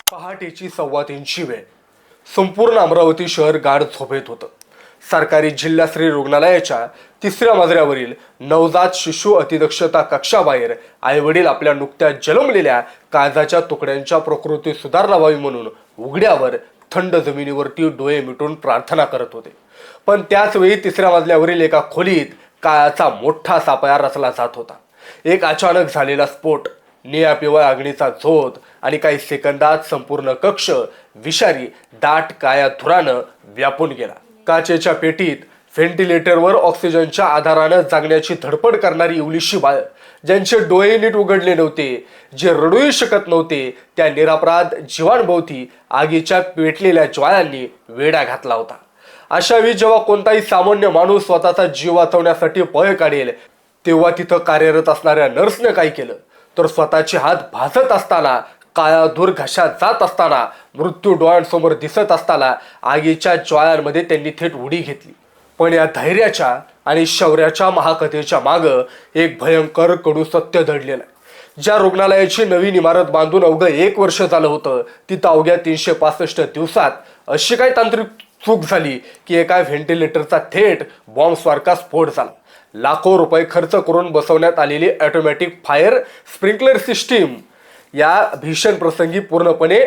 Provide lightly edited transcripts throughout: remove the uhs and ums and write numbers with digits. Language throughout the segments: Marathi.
पहाटेची 3:15ची वेळ. संपूर्ण अमरावती शहर गाढ झोपेत होतं. सरकारी जिल्हाश्री रुग्णालयाच्या 3ऱ्या मजल्यावरील नवजात शिशु अतिदक्षता कक्षाबाहेर आईवडील आपल्या नुकत्याच जन्मलेल्या काळजाच्या तुकड्यांच्या प्रकृती सुधारणा व्हावी म्हणून उघड्यावर थंड जमिनीवरती डोळे मिटून प्रार्थना करत होते. पण त्याच वेळी 3ऱ्या मजल्यावरील एका खोलीत काळाचा मोठा सापळा रचला जात होता. एक अचानक झालेला स्फोट, निळ्या पिवळ्या अग्नीचा झोत आणि काही सेकंदात संपूर्ण कक्ष विषारी दाट काळ्या धुरानं व्यापून गेला. काचेच्या पेटीत व्हेंटिलेटरवर ऑक्सिजनच्या आधारानं जागण्याची धडपड करणारी इवलीशी बाळ, ज्यांचे डोळे नीट उघडले नव्हते, जे रडूही शकत नव्हते, त्या निरपराध जीवांभोवती आगीच्या पेटलेल्या ज्वाळांनी वेढा घातला होता. अशा वेळी जेव्हा कोणताही सामान्य माणूस स्वतःचा जीव वाचवण्यासाठी पळ काढेल, तेव्हा तिथं कार्यरत असणाऱ्या नर्सने काय केलं तर स्वतःचे हात भाजत असताना, काळा धूर घशात जात असताना, मृत्यू डोळ्यांसमोर दिसत असताना आगीच्या ज्वाळांमध्ये त्यांनी थेट उडी घेतली. पण या धैर्याच्या आणि शौर्याच्या महाकथेच्या मागं एक भयंकर कडू सत्य दडलेलं आहे. ज्या रुग्णालयाची नवीन इमारत बांधून अवघं 1 वर्ष झालं होतं, तिथं अवघ्या 365 दिवसात अशी काही तांत्रिक चूक झाली की एका व्हेंटिलेटरचा थेट बॉम्बसारखा स्फोट झाला. लाखो रुपये खर्च करून बसवण्यात आलेली ऑटोमॅटिक फायर स्प्रिंकलर सिस्टीम या भीषण प्रसंगी पूर्णपणे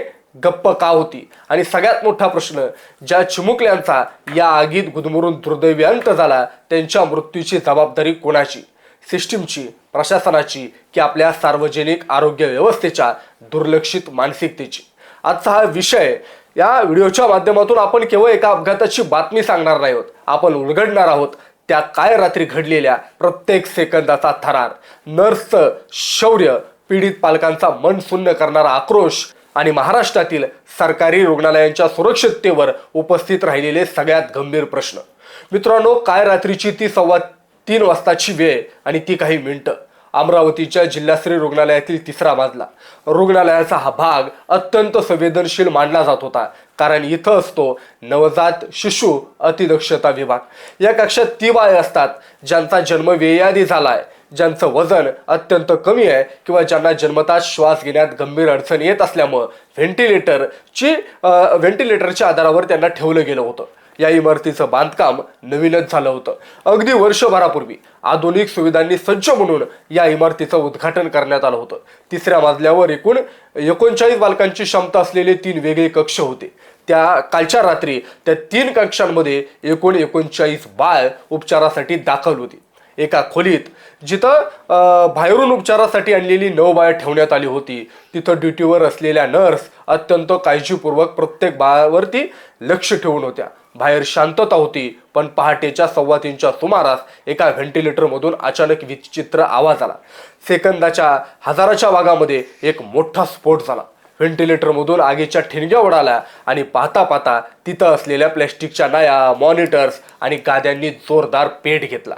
गप्प का होती? आणि सगळ्यात मोठा प्रश्न, ज्या चिमुकल्यांचा या आगीत गुदमरून दुर्दैवी अंत झाला, त्यांच्या मृत्यूची जबाबदारी कोणाची? सिस्टीमची, प्रशासनाची, की आपल्या सार्वजनिक आरोग्य व्यवस्थेच्या दुर्लक्षित मानसिकतेची? आजचा हा विषय. या व्हिडिओच्या माध्यमातून आपण केवळ एका अपघाताची बातमी सांगणार नाही आहोत, आपण उलगडणार आहोत त्या काय रात्री घडलेल्या प्रत्येक सेकंदाचा थरार, नर्सचं शौर्य, पीडित पालकांचा मन सुन्न करणारा आक्रोश आणि महाराष्ट्रातील सरकारी रुग्णालयांच्या सुरक्षिततेवर उपस्थित राहिलेले सगळ्यात गंभीर प्रश्न. मित्रांनो, काय रात्रीची ती 3:15 वाजताची वेळ आणि ती काही मिनिटं. अमरावतीच्या जिल्हाश्री रुग्णालयातील 3रा मजला. रुग्णालयाचा हा भाग अत्यंत संवेदनशील मानला जात होता, कारण इथं असतो नवजात शिशु अतिदक्षता विभाग. या कक्षात ती बाळे असतात ज्यांचा जन्म वेळेआधी झालाय, ज्यांचं वजन अत्यंत कमी आहे किंवा ज्यांना जन्मताच श्वास घेण्यात गंभीर अडचण येत असल्यामुळं व्हेंटिलेटरच्या आधारावर त्यांना ठेवलं गेलं होतं. या इमारतीचं बांधकाम नवीनच झालं होतं. अगदी वर्षभरापूर्वी आधुनिक सुविधांनी सज्ज म्हणून या इमारतीचं उद्घाटन करण्यात आलं होतं. 3ऱ्या मजल्यावर एकूण 39 बालकांची क्षमता असलेले 3 वेगळे कक्ष होते. त्या कालच्या रात्री त्या 3 कक्षांमध्ये एकूण 39 बाळ उपचारासाठी दाखल होती. एका खोलीत जिथं बाहेरून उपचारासाठी आणलेली 9 बाळं ठेवण्यात आली होती, तिथं ड्युटीवर असलेल्या नर्स अत्यंत काळजीपूर्वक प्रत्येक बाळावरती लक्ष ठेवून होत्या. बाहेर शांतता होती, पण पहाटेच्या 3:15च्या सुमारास एका व्हेंटिलेटरमधून अचानक विचित्र आवाज आला. सेकंदाच्या हजाराच्या भागामध्ये एक मोठा स्फोट झाला. व्हेंटिलेटरमधून आगीच्या ठिणग्या उडाल्या आणि पाहता पाहता तिथं असलेल्या प्लॅस्टिकच्या नाया, मॉनिटर्स आणि गाद्यांनी जोरदार पेट घेतला.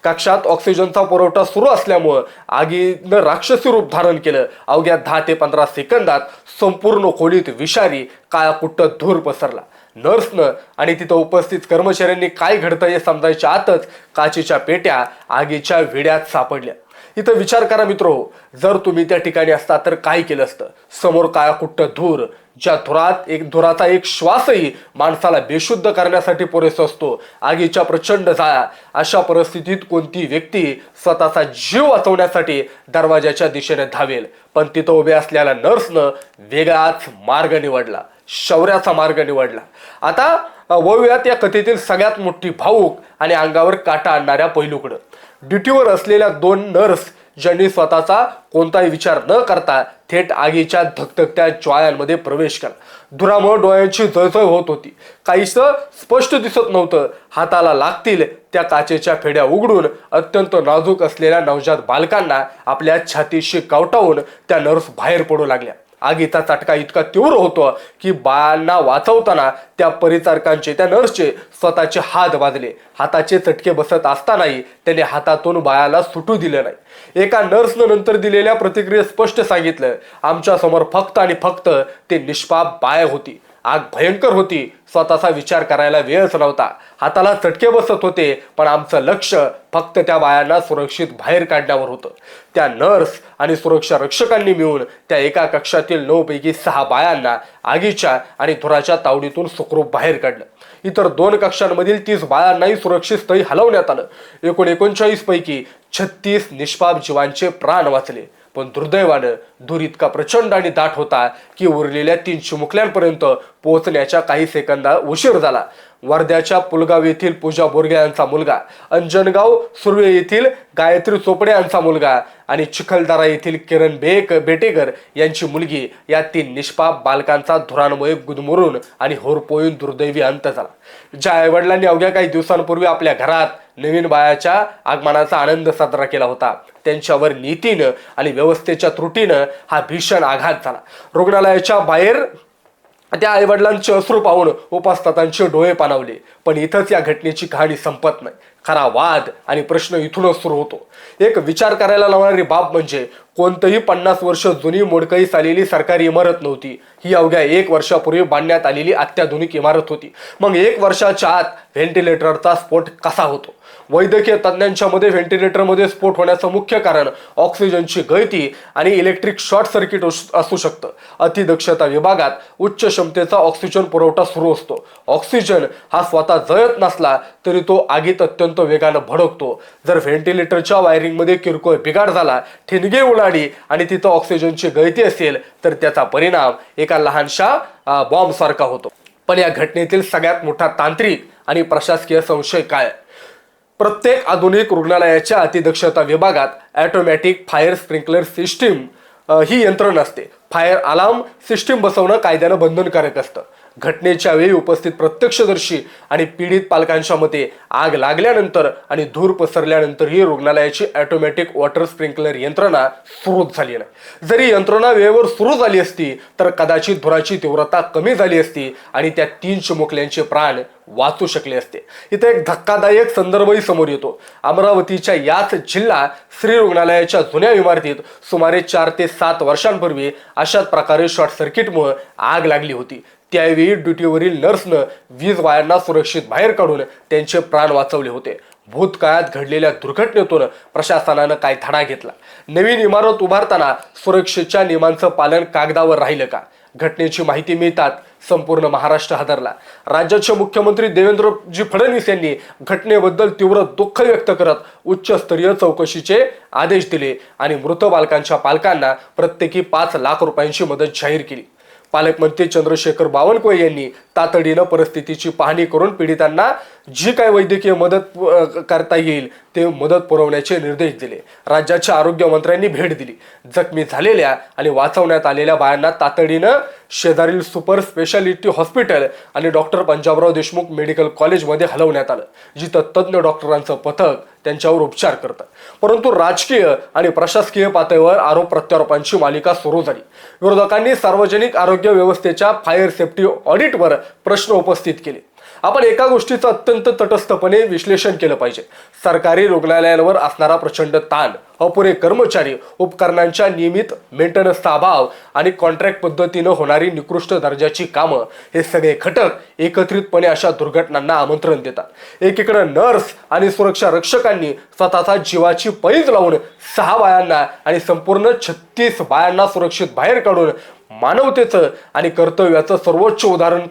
कक्षात ऑक्सिजनचा पुरवठा सुरू असल्यामुळं आगीनं राक्षसी रूप धारण केलं. अवघ्या 10 ते 15 सेकंदात संपूर्ण खोलीत विषारी काळाकुट्ट धूर पसरला. नर्सनं आणि तिथं उपस्थित कर्मचाऱ्यांनी काय घडतं हे समजायच्या आतच काचेच्या पेट्या आगीच्या वेड्यात सापडल्या. इथं विचार करा मित्रो, जर तुम्ही त्या ठिकाणी असता तर काय केलं असतं? समोर काळाकुट्ट धूर, ज्या धुराचा एक श्वासही माणसाला बेशुद्ध करण्यासाठी पुरेसा असतो. आगीच्या प्रचंड जाळ्या. अशा परिस्थितीत कोणती व्यक्ती स्वतःचा जीव वाचवण्यासाठी दरवाजाच्या दिशेने धावेल? पण तिथं उभे असलेल्या नर्सनं वेगळाच मार्ग निवडला, शौर्याचा मार्ग निवडला. आता वळूयात या कथेतील सगळ्यात मोठी भावूक आणि अंगावर काटा आणणाऱ्या पैलूकडं. ड्युटीवर असलेल्या 2 नर्स ज्यांनी स्वतःचा कोणताही विचार न करता थेट आगीच्या धगधगत्या ज्वाळांमध्ये प्रवेश केला. धुरामुळे डोळ्यांची जळजळ होत होती. काहीच स्पष्ट दिसत नव्हतं. हाताला लागतील त्या काचेच्या फेड्या उघडून अत्यंत नाजूक असलेल्या नवजात बालकांना आपल्या छातीशी कवटावून त्या नर्स बाहेर पडू लागल्या. आगीचा चटका इतका तीव्र होतो की बाळांना वाचवताना त्या परिचारकांचे, त्या नर्सचे स्वतःचे हात बांधले. हाताचे चटके बसत असतानाही त्याने हातातून बाळाला सुटू दिले नाही. एका नर्सनं नंतर दिलेल्या प्रतिक्रियेत स्पष्ट सांगितलं, आमच्या समोर फक्त आणि फक्त ते निष्पाप बाळ होती. आग भयंकर होती, स्वतःचा विचार करायला वेळच नव्हता, हाताला चटके बसत होते, पण आमचं लक्ष फक्त त्या बायांना सुरक्षित बाहेर काढण्यावर होतं. त्या नर्स आणि सुरक्षा रक्षकांनी मिळून त्या एका कक्षातील 9 पैकी 6 बायांना आगीच्या आणि धुराच्या तावडीतून सुखरूप बाहेर काढलं. इतर 2 कक्षांमधील 30 बायांनाही सुरक्षित स्थळी हलवण्यात आलं. एकूण 39 पैकी 36 निष्पाप जीवांचे प्राण वाचले. पण दुर्दैवानं धूर इतका प्रचंड आणि दाट होता की उरलेल्या 3 चिमुकल्यांपर्यंत पोहोचण्याच्या काही सेकंदात उशीर झाला. वर्ध्याच्या पुलगाव येथील पूजा बोरगे यांचा मुलगा, अंजनगाव सुर्वे येथील गायत्री चोपडे यांचा मुलगा आणि चिखलदरा येथील किरण बेटेकर यांची मुलगी या 3 निष्पाप बालकांचा धुरांमुळे गुदमरून आणि होरपोळून दुर्दैवी अंत झाला. ज्या आईवडिलांनी अवघ्या काही दिवसांपूर्वी आपल्या घरात नवीन बाळाच्या आगमनाचा आनंद साजरा केला होता, त्यांच्यावर नीतीनं आणि व्यवस्थेच्या त्रुटीनं हा भीषण आघात झाला. रुग्णालयाच्या बाहेर त्या आईवडिलांचे अश्रू पाहून उपस्थितांचे डोळे पाणावले. पण इथंच या घटनेची कहाणी संपत नाही. खरा वाद आणि प्रश्न इथूनच सुरू होतो. एक विचार करायला लावणारी बाब म्हणजे कोणतंही 50 वर्ष जुनी मोडकळीस आलेली सरकारी इमारत नव्हती. ही अवघ्या 1 वर्षापूर्वी बांधण्यात आलेली अत्याधुनिक इमारत होती. मग 1 वर्षाच्या आत व्हेंटिलेटरचा स्फोट कसा होतो? वैद्यकीय तज्ज्ञांच्या मध्ये व्हेंटिलेटरमध्ये स्फोट होण्याचं मुख्य कारण ऑक्सिजनची गळती आणि इलेक्ट्रिक शॉर्ट सर्किट असू शकतं. अतिदक्षता विभागात उच्च क्षमतेचा ऑक्सिजन पुरवठा सुरू असतो. ऑक्सिजन हा स्वतः जळत नसला तरी तो आगीत अत्यंत वेगानं भडकतो. जर व्हेंटिलेटरच्या वायरिंगमध्ये किरकोळ बिघाड झाला, ठिणगी उडाली आणि तिथं ऑक्सिजनची गळती असेल तर त्याचा परिणाम एका लहानशा बॉम्ब सारखा होतो. पण या घटनेतील सगळ्यात मोठा तांत्रिक आणि प्रशासकीय संशय काय? प्रत्येक आधुनिक रुग्णालयाच्या अतिदक्षता विभागात ऑटोमॅटिक फायर स्प्रिंकलर सिस्टीम ही यंत्रणा असते. फायर अलार्म सिस्टीम बसवणं कायद्यानं बंधनकारक असतं. घटनेच्या वेळी उपस्थित प्रत्यक्षदर्शी आणि पीडित पालकांच्या मते आग लागल्यानंतर आणि धूर पसरल्यानंतर ही रुग्णालयाची ऑटोमॅटिक वॉटर स्प्रिंकलर यंत्रणा सुरूच झाली नाही. जरी यंत्रणा वेळेवर सुरू झाली असती तर कदाचित धुराची तीव्रता कमी झाली असती आणि त्या 3 चिमुकल्यांचे प्राण वाचू शकले असते. इथे एक धक्कादायक संदर्भही समोर येतो. अमरावतीच्या याच जिल्हा श्री रुग्णालयाच्या जुन्या इमारतीत सुमारे 4 ते 7 वर्षांपूर्वी अशाच प्रकारे शॉर्ट सर्किटमुळे आग लागली होती. त्यावेळी ड्युटीवरील नर्सनं 20 बायांना सुरक्षित बाहेर काढून त्यांचे प्राण वाचवले होते. भूतकाळात घडलेल्या दुर्घटनेतून प्रशासनानं काय धडा घेतला? नवीन इमारत उभारताना सुरक्षेच्या नियमांचं पालन कागदावर राहिलं का? घटनेची माहिती मिळतात संपूर्ण महाराष्ट्र हादरला. राज्याचे मुख्यमंत्री देवेंद्रजी फडणवीस यांनी घटनेबद्दल तीव्र दुःख व्यक्त करत उच्चस्तरीय चौकशीचे आदेश दिले आणि मृत बालकांच्या पालकांना प्रत्येकी 5 लाख रुपयांची मदत जाहीर केली. पालकमंत्री चंद्रशेखर बावनकुळे यांनी तातडीनं परिस्थितीची पाहणी करून पीडितांना जी काय वैद्यकीय मदत करता येईल ते मदत पुरवण्याचे निर्देश दिले. राज्याच्या आरोग्य मंत्र्यांनी भेट दिली. जखमी झालेल्या आणि वाचवण्यात आलेल्या बायांना तातडीनं शेजारील सुपर स्पेशालिटी हॉस्पिटल आणि डॉक्टर पंजाबराव देशमुख मेडिकल कॉलेजमध्ये हलवण्यात आलं, जिथं तज्ज्ञ डॉक्टरांचं पथक त्यांच्यावर उपचार करतं. परंतु राजकीय आणि प्रशासकीय पातळीवर आरोप प्रत्यारोपांची मालिका सुरू झाली. विरोधकांनी सार्वजनिक आरोग्य व्यवस्थेच्या फायर सेफ्टी ऑडिटवर प्रश्न उपस्थित केले. आपण एका गोष्टीचं अत्यंत तटस्थपणे विश्लेषण केलं पाहिजे. सरकारी रुग्णालयांवर असणारा प्रचंड ताण, अपुरे कर्मचारी, उपकरणांच्या नियमित मेंटेनन्सचा अभाव आणि कॉन्ट्रॅक्ट पद्धतीनं होणारी निकृष्ट दर्जाची कामं, हे सगळे घटक एकत्रितपणे अशा दुर्घटनांना आमंत्रण देतात. एकीकडे नर्स आणि सुरक्षा रक्षकांनी स्वतःचा जीवाची पैज लावून 6 बायांना आणि संपूर्ण 36 बायांना सुरक्षित बाहेर काढून मानवतेचं आणि कर्तव्याचं सर्वोच्च उदाहरण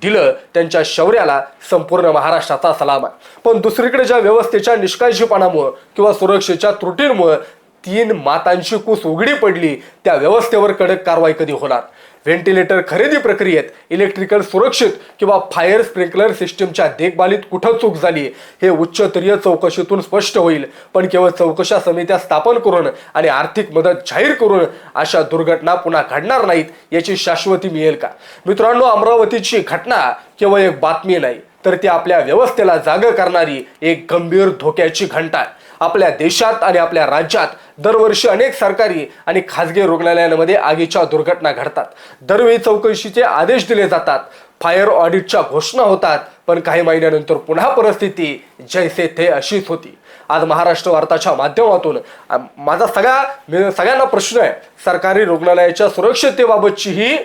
दिलं. त्यांच्या शौर्याला संपूर्ण महाराष्ट्राचा सलाम आहे. पण दुसरीकडे ज्या व्यवस्थेच्या निष्काळजीपणामुळे किंवा सुरक्षेच्या त्रुटींमुळे 3 मातांची कूस उघडी पडली, त्या व्यवस्थेवर कडक कारवाई कधी होणार? व्हेंटिलेटर खरेदी प्रक्रियेत, इलेक्ट्रिकल सुरक्षित किंवा फायर स्प्रिंकलर सिस्टीमच्या देखभालीत कुठं चूक झाली हे उच्चस्तरीय चौकशीतून स्पष्ट होईल. पण केवळ चौकशा समित्या स्थापन करून आणि आर्थिक मदत जाहीर करून अशा दुर्घटना पुन्हा घडणार नाहीत याची शाश्वती मिळेल का? मित्रांनो, अमरावतीची घटना केवळ एक बातमी नाही, तर ती आपल्या व्यवस्थेला जाग करणारी एक गंभीर धोक्याची घंटा आहे. आपल्या देशात आणि आपल्या राज्यात दरवर्षी अनेक सरकारी आणि खासगी रुग्णालयांमध्ये आगीच्या दुर्घटना घडतात. दरवेळी चौकशीचे आदेश दिले जातात, फायर ऑडिटच्या घोषणा होतात, पण काही महिन्यानंतर पुन्हा परिस्थिती जैसे थे अशीच होती. आज महाराष्ट्र वार्ताच्या माध्यमातून माझा सगळ्यांना प्रश्न आहे. सरकारी रुग्णालयाच्या सुरक्षिततेबाबतची ही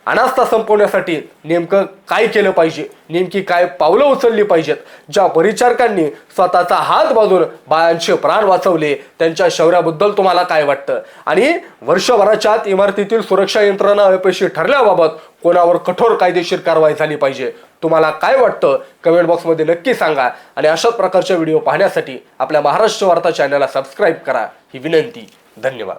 अनास्था संपवण्यासाठी नेमकं काय केलं पाहिजे, नेमकी काय पावलं उचलली पाहिजेत, ज्या परिचारकांनी स्वतःचा हात बांधून बाळांचे प्राण वाचवले त्यांच्या शौर्याबद्दल तुम्हाला काय वाटतं? आणि वर्षभराच्या आत इमारतीतील सुरक्षा यंत्रणा अपयशी ठरल्याबाबत कोणावर कठोर कायदेशीर कारवाई झाली पाहिजे? तुम्हाला काय वाटतं कमेंट बॉक्समध्ये नक्की सांगा. आणि अशाच प्रकारचे व्हिडिओ पाहण्यासाठी आपल्या महाराष्ट्र वार्ता चॅनलला सबस्क्राईब करा ही विनंती. धन्यवाद.